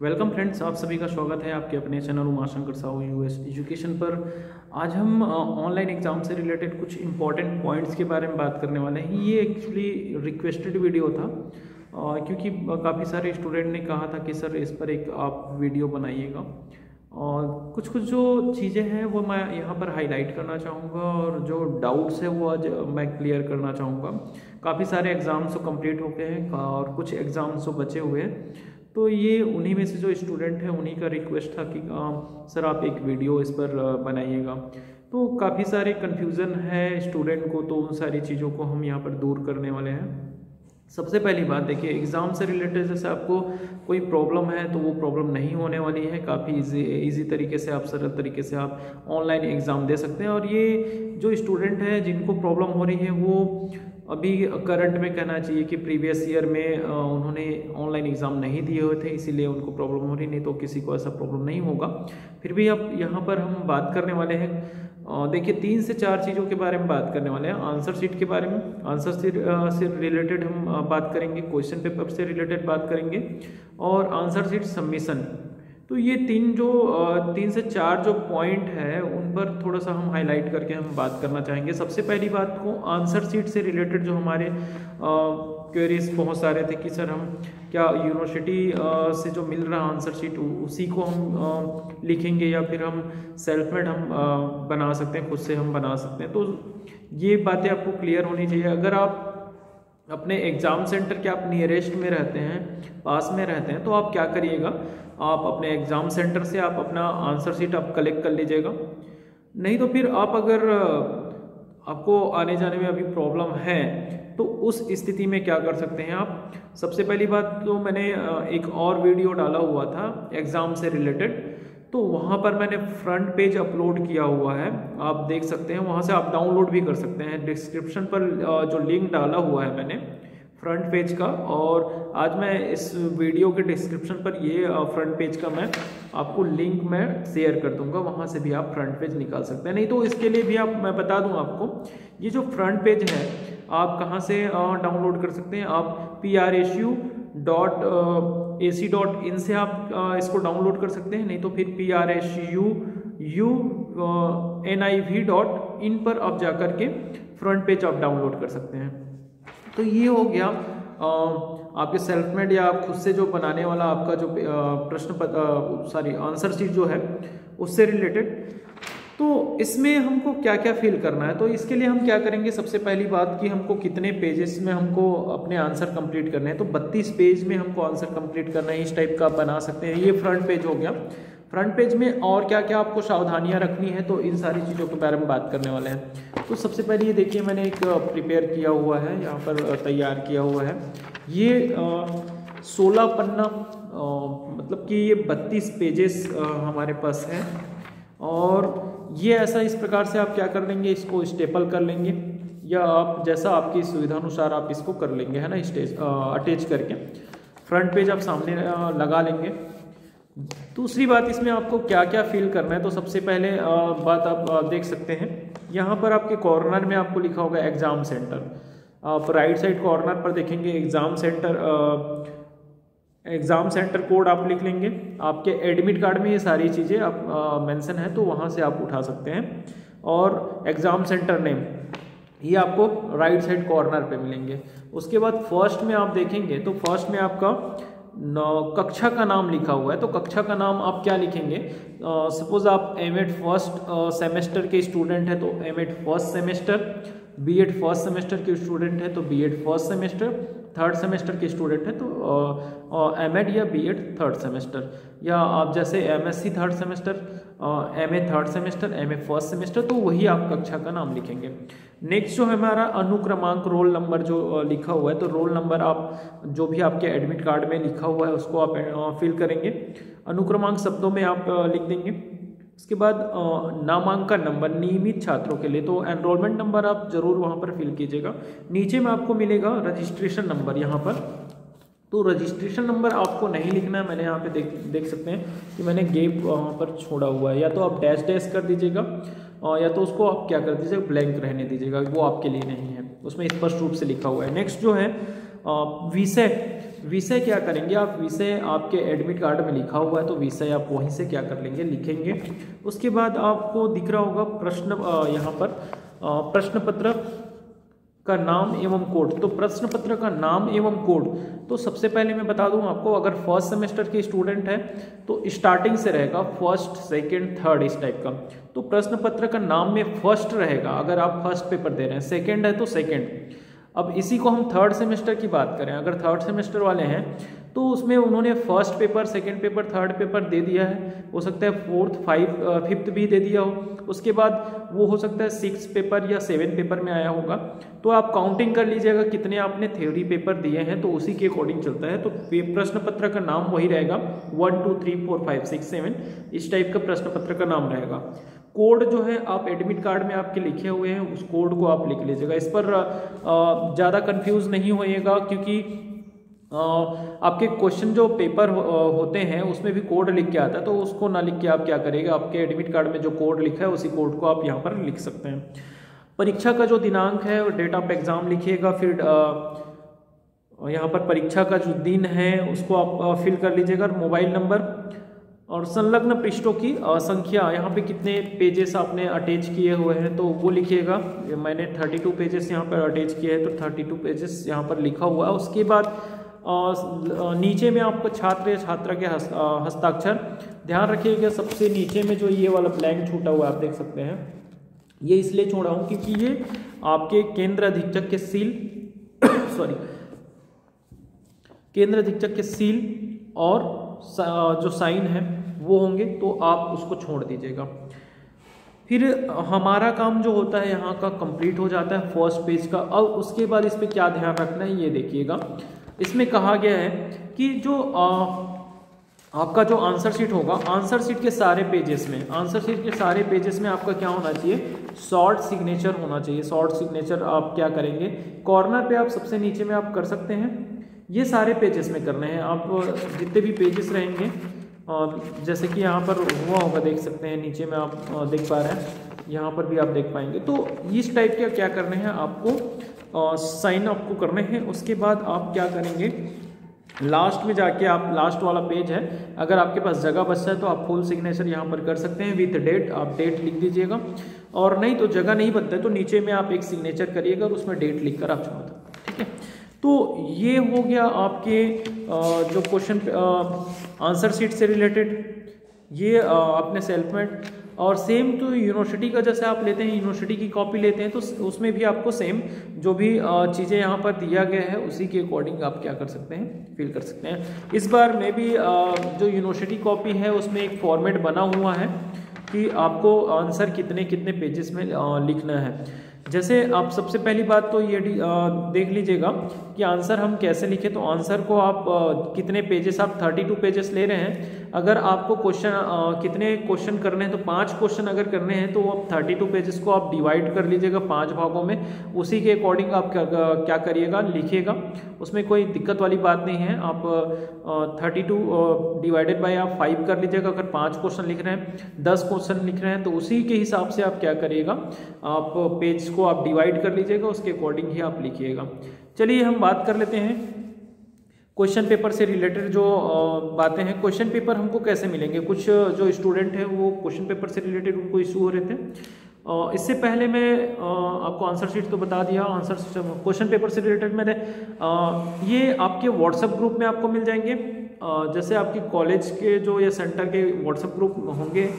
Welcome friends, आप सभी का स्वागत है आपके अपने channel Umashankar Sahu US education पर। आज हम ऑनलाइन एग्ज़ाम से रिलेटेड कुछ इंपॉर्टेंट पॉइंट्स के बारे में बात करने वाले हैं। ये एक्चुअली रिक्वेस्टेड वीडियो था क्योंकि काफ़ी सारे स्टूडेंट ने कहा था कि सर इस पर एक आप वीडियो बनाइएगा। और कुछ कुछ जो चीज़ें हैं वो मैं यहाँ पर हाईलाइट करना चाहूँगा और जो डाउट्स है वो आज मैं क्लियर करना चाहूँगा। काफ़ी सारे एग्ज़ाम्स तो कंप्लीट हो गए हैं और कुछ एग्ज़ाम्स तो बचे हुए हैं, तो ये उन्हीं में से जो स्टूडेंट हैं उन्हीं का रिक्वेस्ट था कि सर आप एक वीडियो इस पर बनाइएगा। तो काफ़ी सारे कन्फ्यूज़न है स्टूडेंट को, तो उन सारी चीज़ों को हम यहाँ पर दूर करने वाले हैं। सबसे पहली बात देखिए, एग्ज़ाम से रिलेटेड जैसे आपको कोई प्रॉब्लम है तो वो प्रॉब्लम नहीं होने वाली है। काफ़ी इजी तरीके से आप सरल तरीके से आप ऑनलाइन एग्ज़ाम दे सकते हैं। और ये जो स्टूडेंट हैं जिनको प्रॉब्लम हो रही है वो अभी करंट में कहना चाहिए कि प्रीवियस ईयर में उन्होंने ऑनलाइन एग्ज़ाम नहीं दिए हुए थे, इसीलिए उनको प्रॉब्लम हो रही, नहीं तो किसी को ऐसा प्रॉब्लम नहीं होगा। फिर भी अब यहाँ पर हम बात करने वाले हैं, देखिए 3 से 4 चीज़ों के बारे में बात करने वाले हैं। आंसर शीट के बारे में, आंसर शीट से रिलेटेड हम बात करेंगे, क्वेश्चन पेपर से रिलेटेड बात करेंगे और आंसर शीट सबमिशन। तो ये 3 से 4 जो पॉइंट है उन पर थोड़ा सा हम हाईलाइट करके हम बात करना चाहेंगे। सबसे पहली बात को आंसर शीट से रिलेटेड जो हमारे क्वेरीज बहुत सारे थे कि सर हम क्या यूनिवर्सिटी से जो मिल रहा आंसर शीट उसी को हम लिखेंगे या फिर हम सेल्फ मेड हम बना सकते हैं, खुद से हम बना सकते हैं। तो ये बातें आपको क्लियर होनी चाहिए। अगर आप अपने एग्ज़ाम सेंटर के आप नियरेस्ट में रहते हैं, पास में रहते हैं, तो आप क्या करिएगा, आप अपने एग्ज़ाम सेंटर से आप अपना आंसर शीट आप कलेक्ट कर लीजिएगा। नहीं तो फिर आप अगर आपको आने जाने में अभी प्रॉब्लम है तो उस स्थिति में क्या कर सकते हैं आप। सबसे पहली बात तो मैंने एक और वीडियो डाला हुआ था एग्ज़ाम से रिलेटेड, तो वहाँ पर मैंने फ्रंट पेज अपलोड किया हुआ है, आप देख सकते हैं, वहाँ से आप डाउनलोड भी कर सकते हैं। डिस्क्रिप्शन पर जो लिंक डाला हुआ है मैंने फ्रंट पेज का, और आज मैं इस वीडियो के डिस्क्रिप्शन पर ये फ्रंट पेज का मैं आपको लिंक मैं शेयर कर दूंगा, वहाँ से भी आप फ्रंट पेज निकाल सकते हैं। नहीं तो इसके लिए भी आप, मैं बता दूं आपको, ये जो फ्रंट पेज है आप कहाँ से डाउनलोड कर सकते हैं। आप prasu.ac.in से आप इसको डाउनलोड कर सकते हैं, नहीं तो फिर prasu.niv.in पर आप जाकर के फ्रंट पेज आप डाउनलोड कर सकते हैं। तो ये हो गया आपके सेल्फ मेड या आप खुद से जो बनाने वाला आपका जो आंसर शीट जो है उससे रिलेटेड। तो इसमें हमको क्या क्या फिल करना है, तो इसके लिए हम क्या करेंगे, सबसे पहली बात कि हमको कितने पेजेस में हमको अपने आंसर कंप्लीट करने हैं। तो 32 पेज में हमको आंसर कंप्लीट करना है, इस टाइप का बना सकते हैं। ये फ्रंट पेज हो गया। फ्रंट पेज में और क्या क्या आपको सावधानियां रखनी है, तो इन सारी चीज़ों के बारे में बात करने वाले हैं। तो सबसे पहले ये देखिए, मैंने एक प्रिपेयर किया हुआ है, यहाँ पर तैयार किया हुआ है। ये 16 पन्ना मतलब कि ये 32 पेजेस हमारे पास है। और ये ऐसा इस प्रकार से आप क्या कर लेंगे, इसको स्टेपल कर लेंगे या आप जैसा आपकी सुविधानुसार आप इसको कर लेंगे, है ना, अटैच करके फ्रंट पेज आप सामने लगा लेंगे। दूसरी बात, इसमें आपको क्या क्या फिल करना है, तो सबसे पहले बात आप देख सकते हैं, यहाँ पर आपके कॉर्नर में आपको लिखा होगा एग्ज़ाम सेंटर। आप राइट साइड कॉर्नर पर देखेंगे एग्ज़ाम सेंटर कोड आप लिख लेंगे। आपके एडमिट कार्ड में ये सारी चीज़ें आप मेंशन है, तो वहाँ से आप उठा सकते हैं। और एग्ज़ाम सेंटर नेम ये आपको राइट साइड कॉर्नर पे मिलेंगे। उसके बाद फर्स्ट में आप देखेंगे तो फर्स्ट में आपका कक्षा का नाम लिखा हुआ है, तो कक्षा का नाम आप क्या लिखेंगे। सपोज आप एमएड फर्स्ट सेमेस्टर के स्टूडेंट है तो MEd first semester, BEd first semester के स्टूडेंट है तो BEd first semester, third semester के स्टूडेंट है तो एमएड या बीएड थर्ड सेमेस्टर, या आप जैसे MSc third semester, MA third semester, MA first semester, तो वही आप कक्षा का नाम लिखेंगे। नेक्स्ट जो है हमारा अनुक्रमांक, रोल नंबर जो लिखा हुआ है, तो रोल नंबर आप जो भी आपके एडमिट कार्ड में लिखा हुआ है उसको आप फिल करेंगे। अनुक्रमांक शब्दों में आप लिख देंगे। उसके बाद नामांकन नंबर नियमित छात्रों के लिए, तो एनरोलमेंट नंबर आप जरूर वहाँ पर फिल कीजिएगा। नीचे में आपको मिलेगा रजिस्ट्रेशन नंबर यहाँ पर, तो रजिस्ट्रेशन नंबर आपको नहीं लिखना है। मैंने यहाँ पे देख सकते हैं कि मैंने गैप वहाँ पर छोड़ा हुआ है, या तो आप डैश डैश कर दीजिएगा या तो उसको आप क्या कर दीजिएगा, ब्लैंक रहने दीजिएगा, वो आपके लिए नहीं है, उसमें स्पष्ट रूप से लिखा हुआ है। नेक्स्ट जो है विषय, विषय क्या करेंगे आप, विषय आपके एडमिट कार्ड में लिखा हुआ है तो विषय आप वहीं से क्या कर लेंगे, लिखेंगे। उसके बाद आपको दिख रहा होगा प्रश्न, यहाँ पर प्रश्न पत्र का नाम एवं कोड। तो प्रश्न पत्र का नाम एवं कोड, तो सबसे पहले मैं बता दूं आपको, अगर फर्स्ट सेमेस्टर के स्टूडेंट है तो स्टार्टिंग से रहेगा फर्स्ट, सेकंड, थर्ड इस टाइप का। तो प्रश्न पत्र का नाम में फर्स्ट रहेगा अगर आप फर्स्ट पेपर दे रहे हैं, सेकंड है तो सेकंड। अब इसी को हम थर्ड सेमेस्टर की बात करें, अगर थर्ड सेमेस्टर वाले हैं तो उसमें उन्होंने first paper, second paper, third paper दे दिया है, हो सकता है फोर्थ, फिफ्थ भी दे दिया हो। उसके बाद वो हो सकता है सिक्स पेपर या सेवन पेपर में आया होगा। तो आप काउंटिंग कर लीजिएगा कितने आपने थ्योरी पेपर दिए हैं, तो उसी के अकॉर्डिंग चलता है। तो प्रश्न पत्र का नाम वही रहेगा 1 2 3 4 5 6 7 इस टाइप का प्रश्न पत्र का नाम रहेगा। कोड जो है आप एडमिट कार्ड में आपके लिखे हुए हैं, उस कोड को आप लिख लीजिएगा। इस पर ज़्यादा कंफ्यूज नहीं होइएगा, क्योंकि आपके क्वेश्चन जो पेपर होते हैं उसमें भी कोड लिख के आता है, तो उसको ना लिख के आप क्या करेगा, आपके एडमिट कार्ड में जो कोड लिखा है उसी कोड को आप यहाँ पर लिख सकते हैं। परीक्षा का जो दिनांक है और डेट ऑफ एग्जाम लिखिएगा, फिर यहाँ पर परीक्षा का जो दिन है उसको आप फिल कर लीजिएगा, मोबाइल नंबर और संलग्न पृष्ठों की संख्या, यहाँ पे कितने पेजेस आपने अटैच किए हुए हैं तो वो लिखिएगा। मैंने 32 पेजेस यहाँ पर अटैच किए हैं तो 32 पेजेस यहाँ पर लिखा हुआ है। उसके बाद नीचे में आपको छात्र या छात्रा के हस्ताक्षर ध्यान रखिएगा। सबसे नीचे में जो ये वाला ब्लैंक छूटा हुआ है आप देख सकते हैं, ये इसलिए छोड़ा हूँ क्योंकि ये आपके केंद्र अधीक्षक के सील सॉरी केंद्र अधीक्षक के सील और जो साइन है वो होंगे, तो आप उसको छोड़ दीजिएगा। फिर हमारा काम जो होता है यहाँ का कंप्लीट हो जाता है फर्स्ट पेज का। अब उसके बाद इस पर क्या ध्यान रखना है ये देखिएगा। इसमें कहा गया है कि जो आपका जो आंसर शीट होगा, आंसर शीट के सारे पेजेस में, आंसर शीट के सारे पेजेस में आपका क्या होना चाहिए, शॉर्ट सिग्नेचर होना चाहिए। शॉर्ट सिग्नेचर आप क्या करेंगे, कॉर्नर पे आप सबसे नीचे में आप कर सकते हैं, ये सारे पेजेस में करने हैं आप, जितने भी पेजेस रहेंगे। जैसे कि यहाँ पर हुआ होगा देख सकते हैं, नीचे में आप देख पा रहे हैं, यहाँ पर भी आप देख पाएंगे। तो इस टाइप के क्या करने हैं आपको, साइन आपको करने हैं। उसके बाद आप क्या करेंगे, लास्ट में जाके आप, लास्ट वाला पेज है, अगर आपके पास जगह बचता है तो आप फुल सिग्नेचर यहाँ पर कर सकते हैं विथ डेट, आप डेट लिख दीजिएगा। और नहीं तो जगह नहीं बनता है तो नीचे में आप एक सिग्नेचर करिएगा और उसमें डेट लिख कर आप छोड़ दो, ठीक है। तो ये हो गया आपके जो क्वेश्चन आंसर शीट से रिलेटेड, ये आपने सेल्फ मेड। और सेम तो यूनिवर्सिटी का जैसे आप लेते हैं, यूनिवर्सिटी की कॉपी लेते हैं तो उसमें भी आपको सेम जो भी चीज़ें यहाँ पर दिया गया है उसी के अकॉर्डिंग आप क्या कर सकते हैं, फिल कर सकते हैं। इस बार में भी जो यूनिवर्सिटी कॉपी है उसमें एक फॉर्मेट बना हुआ है कि आपको आंसर कितने कितने पेजेस में लिखना है। जैसे आप सबसे पहली बात तो ये देख लीजिएगा कि आंसर हम कैसे लिखें। तो आंसर को आप कितने पेजेस, आप 32 पेजेस ले रहे हैं, अगर आपको क्वेश्चन कितने क्वेश्चन करने हैं तो 5 क्वेश्चन अगर करने हैं तो आप 32 पेजेस को आप डिवाइड कर लीजिएगा 5 भागों में, उसी के अकॉर्डिंग आप क्या करिएगा, लिखिएगा। उसमें कोई दिक्कत वाली बात नहीं है। आप 32 डिवाइडेड बाय आप 5 कर लीजिएगा। अगर 5 क्वेश्चन लिख रहे हैं, 10 क्वेश्चन लिख रहे हैं तो उसी के हिसाब से आप क्या करिएगा, आप पेज को आप डिवाइड कर लीजिएगा, उसके अकॉर्डिंग ही आप लिखिएगा। चलिए हम बात कर लेते हैं क्वेश्चन पेपर से रिलेटेड जो बातें हैं। क्वेश्चन पेपर हमको कैसे मिलेंगे, कुछ जो स्टूडेंट हैं वो क्वेश्चन पेपर से रिलेटेड उनको इशू हो रहे थे। इससे पहले मैं आपको आंसर शीट तो बता दिया, आंसर क्वेश्चन पेपर से रिलेटेड मैंने ये आपके व्हाट्सएप ग्रुप में आपको मिल जाएंगे। जैसे आपके कॉलेज के जो या सेंटर के व्हाट्सएप ग्रुप होंगे,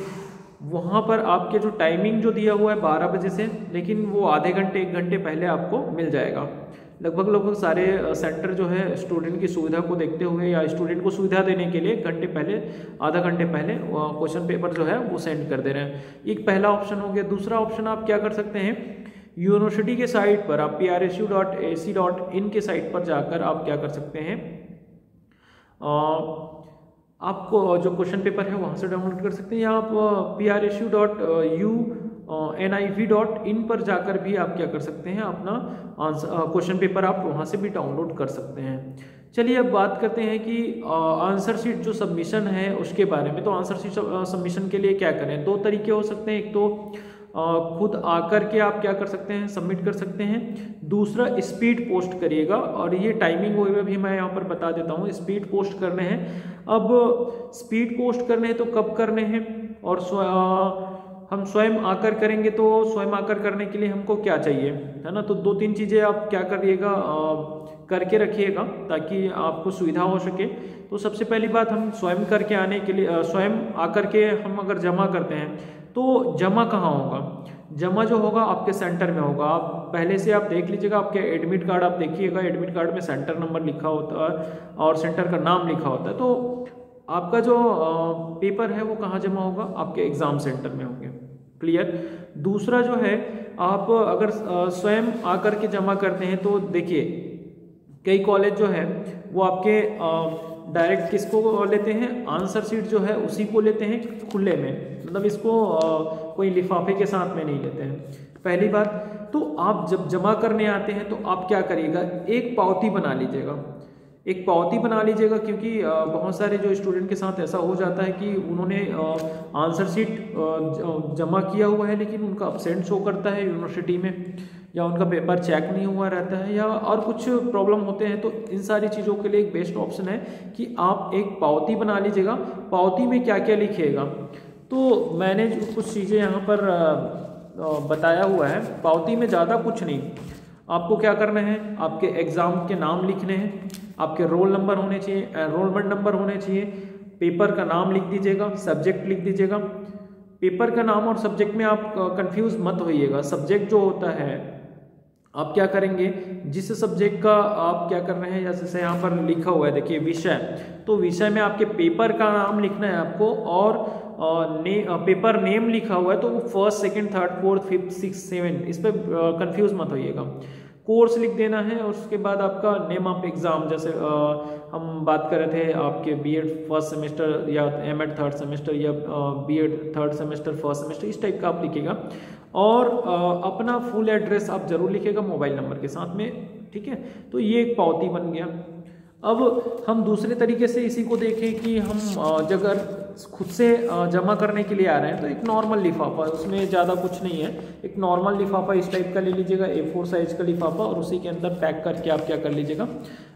वहाँ पर आपके जो टाइमिंग जो दिया हुआ है 12 बजे से, लेकिन वो आधे घंटे 1 घंटे पहले आपको मिल जाएगा। लगभग सारे सेंटर जो है स्टूडेंट की सुविधा को देखते हुए या स्टूडेंट को सुविधा देने के लिए 1 घंटे पहले, आधा घंटे पहले क्वेश्चन पेपर जो है वो सेंड कर दे रहे हैं। एक पहला ऑप्शन हो गया। दूसरा ऑप्शन आप क्या कर सकते हैं, यूनिवर्सिटी के साइट पर आप prsu.ac.in के साइट पर जाकर आप क्या कर सकते हैं, आपको जो क्वेश्चन पेपर है वहाँ से डाउनलोड कर सकते हैं, या आप prsu.univ.in पर जाकर भी आप क्या कर सकते हैं, अपना क्वेश्चन पेपर आप वहाँ से भी डाउनलोड कर सकते हैं। चलिए अब बात करते हैं कि आंसर शीट जो सबमिशन है उसके बारे में। तो आंसर शीट सबमिशन के लिए क्या करें, 2 तरीके हो सकते हैं। एक तो खुद आकर के आप क्या कर सकते हैं, सबमिट कर सकते हैं। दूसरा स्पीड पोस्ट करिएगा, और ये टाइमिंग वगैरह भी मैं यहाँ पर बता देता हूँ। स्पीड पोस्ट करने हैं, अब स्पीड पोस्ट करने हैं तो कब करने हैं, और हम स्वयं आकर करेंगे तो स्वयं आकर करने के लिए हमको क्या चाहिए, है ना। तो 2-3 चीज़ें आप क्या करिएगा, करके रखिएगा ताकि आपको सुविधा हो सके। तो सबसे पहली बात, हम स्वयं करके आने के लिए स्वयं आकर के हम अगर जमा करते हैं तो जमा कहाँ होगा, जमा जो होगा आपके सेंटर में होगा। आप पहले से आप देख लीजिएगा, आपके एडमिट कार्ड आप देखिएगा, एडमिट कार्ड में सेंटर नंबर लिखा होता है और सेंटर का नाम लिखा होता है। तो आपका जो पेपर है वो कहाँ जमा होगा, आपके एग्जाम सेंटर में होंगे। क्लियर। दूसरा जो है, आप अगर स्वयं आकर के जमा करते हैं तो देखिए कई कॉलेज जो है वो आपके डायरेक्ट किसको लेते हैं, आंसर शीट जो है उसी को लेते हैं खुले में, मतलब इसको कोई लिफाफे के साथ में नहीं लेते हैं। पहली बात तो आप जब जमा करने आते हैं तो आप क्या करिएगा, एक पावती बना लीजिएगा, एक पावती बना लीजिएगा, क्योंकि बहुत सारे जो स्टूडेंट के साथ ऐसा हो जाता है कि उन्होंने आंसर शीट जमा किया हुआ है लेकिन उनका अपसेंट शो करता है यूनिवर्सिटी में, या उनका पेपर चेक नहीं हुआ रहता है, या और कुछ प्रॉब्लम होते हैं। तो इन सारी चीज़ों के लिए एक बेस्ट ऑप्शन है कि आप एक पावती बना लीजिएगा। पावती में क्या क्या लिखिएगा, तो मैंने जो कुछ चीज़ें यहाँ पर बताया हुआ है। पावती में ज़्यादा कुछ नहीं, आपको क्या करना है, आपके एग्ज़ाम के नाम लिखने हैं, आपके रोल नंबर होने चाहिए, एनरोलमेंट नंबर होने चाहिए, पेपर का नाम लिख दीजिएगा, सब्जेक्ट लिख दीजिएगा। पेपर का नाम और सब्जेक्ट में आप कंफ्यूज मत होइएगा। सब्जेक्ट जो होता है आप क्या करेंगे, जिस सब्जेक्ट का आप क्या कर रहे हैं, जैसे यहाँ पर लिखा हुआ है देखिए विषय, तो विषय में आपके पेपर का नाम लिखना है आपको, और पेपर नेम लिखा हुआ है तो वो 1st, 2nd, 3rd, 4th, 5th, 6th, 7th, इस पर कंफ्यूज मत होइएगा। कोर्स लिख देना है, और उसके बाद आपका नेम ऑफ एग्ज़ाम, जैसे हम बात कर रहे थे आपके बीएड 1st सेमेस्टर या एमएड 3rd सेमेस्टर या BEd 3rd semester 1st semester, इस टाइप का आप लिखिएगा। और अपना फुल एड्रेस आप जरूर लिखिएगा मोबाइल नंबर के साथ में, ठीक है। तो ये एक पावती बन गया। अब हम दूसरे तरीके से इसी को देखें कि हम अगर खुद से जमा करने के लिए आ रहे हैं तो एक नॉर्मल लिफाफा, उसमें ज़्यादा कुछ नहीं है, एक नॉर्मल लिफाफा इस टाइप का ले लीजिएगा, A4 साइज़ का लिफाफा, और उसी के अंदर पैक करके आप क्या कर लीजिएगा,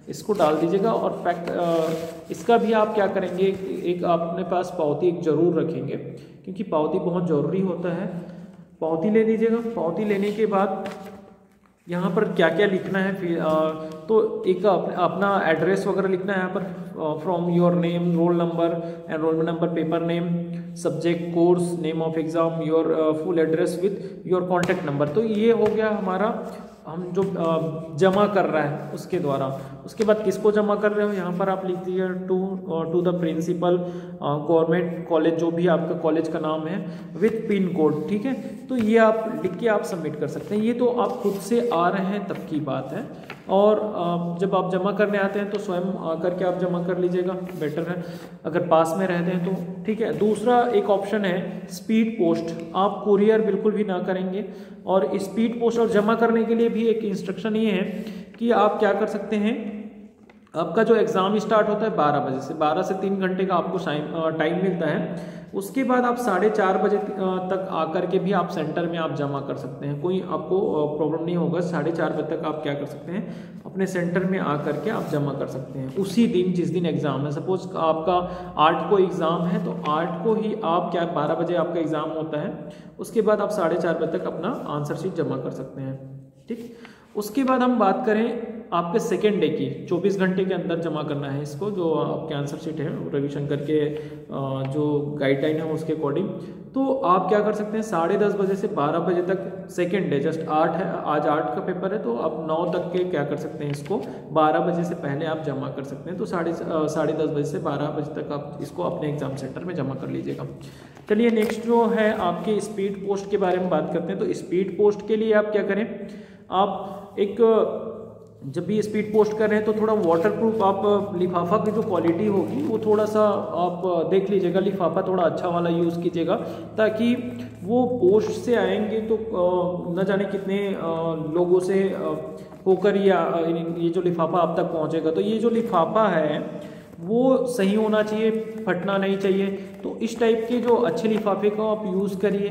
इसको डाल दीजिएगा। और पैक इसका भी आप क्या करेंगे, एक अपने पास पावती एक ज़रूर रखेंगे, क्योंकि पावती बहुत ज़रूरी होता है। पावती ले लीजिएगा। पावती लेने के बाद यहाँ पर क्या क्या लिखना है, फिर तो एक अपना एड्रेस वगैरह लिखना है यहाँ पर, from your name, roll number, enrolment number, paper name, subject, course, name of exam, your full address with your contact number. तो ये हो गया हमारा, हम जो जमा कर रहा है उसके द्वारा। उसके बाद किसको जमा कर रहे हो, यहाँ पर आप लिख दीजिए to the principal, government college, जो भी आपका कॉलेज का नाम है, विथ पिन कोड, ठीक है। तो ये आप लिख के आप सबमिट कर सकते हैं। ये तो आप खुद से आ रहे हैं तब की बात है, और जब आप जमा करने आते हैं तो स्वयं करके आप जमा कर लीजिएगा, बेटर है। अगर पास में रहते हैं तो ठीक है। दूसरा एक ऑप्शन है स्पीड पोस्ट, आप कुरियर बिल्कुल भी ना करेंगे। और स्पीड पोस्ट और जमा करने के लिए भी एक इंस्ट्रक्शन ये है कि आप क्या कर सकते हैं, आपका जो एग्ज़ाम स्टार्ट होता है 12 बजे से, 12 से 3 घंटे का आपको टाइम मिलता है। उसके बाद आप 4:30 बजे तक आकर के भी आप सेंटर में आप जमा कर सकते हैं, कोई आपको प्रॉब्लम नहीं होगा। 4:30 बजे तक आप क्या कर सकते हैं, अपने सेंटर में आकर के आप जमा कर सकते हैं उसी दिन जिस दिन एग्ज़ाम है। सपोज आपका 8 को एग्ज़ाम है तो 8 को ही आप क्या 12 बजे आपका एग्ज़ाम होता है, उसके बाद आप 4:30 बजे तक अपना आंसर शीट जमा कर सकते हैं, ठीक। उसके बाद हम बात करें आपके सेकेंड डे की, 24 घंटे के अंदर जमा करना है इसको, जो आपके आंसर शीट है रविशंकर के जो गाइडलाइन है उसके अकॉर्डिंग। तो आप क्या कर सकते हैं, 10:30 बजे से 12 बजे तक सेकेंड डे, जस्ट 8 है, आज 8 का पेपर है, तो आप 9 तक के क्या कर सकते हैं, इसको 12 बजे से पहले आप जमा कर सकते हैं। तो 10:30 बजे से 12 बजे तक आप इसको अपने एग्जाम सेंटर में जमा कर लीजिएगा। चलिए नेक्स्ट जो है आपके स्पीड पोस्ट के बारे में बात करते हैं। तो स्पीड पोस्ट के लिए आप क्या करें, आप एक जब भी स्पीड पोस्ट कर रहे हैं तो थोड़ा वाटरप्रूफ आप लिफाफा की जो क्वालिटी होगी वो थोड़ा सा आप देख लीजिएगा, लिफाफा थोड़ा अच्छा वाला यूज़ कीजिएगा, ताकि वो पोस्ट से आएंगे तो न जाने कितने लोगों से होकर ये जो लिफाफा आप तक पहुंचेगा। तो ये जो लिफाफा है वो सही होना चाहिए, फटना नहीं चाहिए। तो इस टाइप के जो अच्छे लिफाफे का आप यूज़ करिए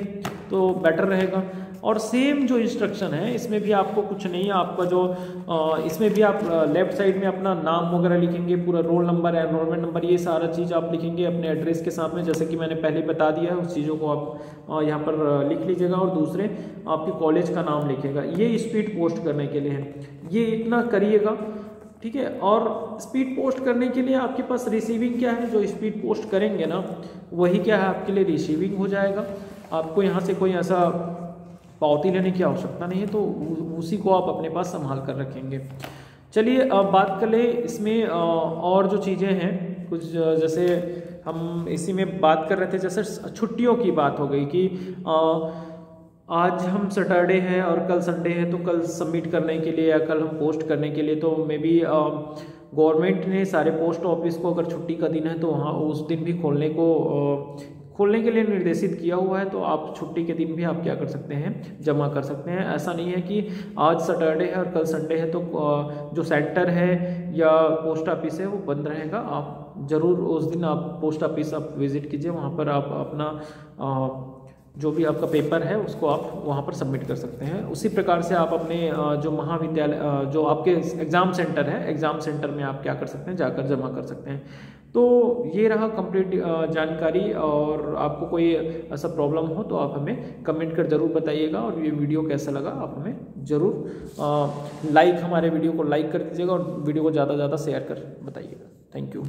तो बेटर रहेगा। और सेम जो इंस्ट्रक्शन है इसमें भी आपको कुछ नहीं है, आपका जो इसमें भी आप लेफ्ट साइड में अपना नाम वगैरह लिखेंगे, पूरा रोल नंबर, एनरोलमेंट नंबर, ये सारा चीज़ आप लिखेंगे अपने एड्रेस के साथ में, जैसे कि मैंने पहले बता दिया है। उस चीज़ों को आप यहाँ पर लिख लीजिएगा और दूसरे आपके कॉलेज का नाम लिखेगा। ये स्पीड पोस्ट करने के लिए है, ये इतना करिएगा, ठीक है। और स्पीड पोस्ट करने के लिए आपके पास रिसीविंग क्या है, जो स्पीड पोस्ट करेंगे ना वही क्या है आपके लिए रिसीविंग हो जाएगा। आपको यहाँ से कोई ऐसा पावती लेने की आवश्यकता नहीं है, तो उसी को आप अपने पास संभाल कर रखेंगे। चलिए अब बात कर ले इसमें और जो चीज़ें हैं कुछ, जैसे हम इसी में बात कर रहे थे, जैसे छुट्टियों की बात हो गई कि आज हम सैटरडे है और कल संडे है, तो कल सबमिट करने के लिए या कल हम पोस्ट करने के लिए तो मे बी गवर्नमेंट ने सारे पोस्ट ऑफिस को अगर छुट्टी का दिन है तो वहाँ उस दिन भी खोलने के लिए निर्देशित किया हुआ है। तो आप छुट्टी के दिन भी आप क्या कर सकते हैं, जमा कर सकते हैं। ऐसा नहीं है कि आज सैटरडे है और कल संडे है तो जो सेंटर है या पोस्ट ऑफिस है वो बंद रहेगा। आप ज़रूर उस दिन आप पोस्ट ऑफिस आप विज़िट कीजिए, वहाँ पर आप अपना जो भी आपका पेपर है उसको आप वहाँ पर सबमिट कर सकते हैं। उसी प्रकार से आप अपने जो महाविद्यालय जो आपके एग्ज़ाम सेंटर है, एग्ज़ाम सेंटर में आप क्या कर सकते हैं, जाकर जमा कर सकते हैं। तो ये रहा कंप्लीट जानकारी। और आपको कोई ऐसा प्रॉब्लम हो तो आप हमें कमेंट कर ज़रूर बताइएगा। और ये वीडियो कैसा लगा आप हमें ज़रूर हमारे वीडियो को लाइक कर दीजिएगा और वीडियो को ज़्यादा से ज़्यादा शेयर कर बताइएगा। Thank you.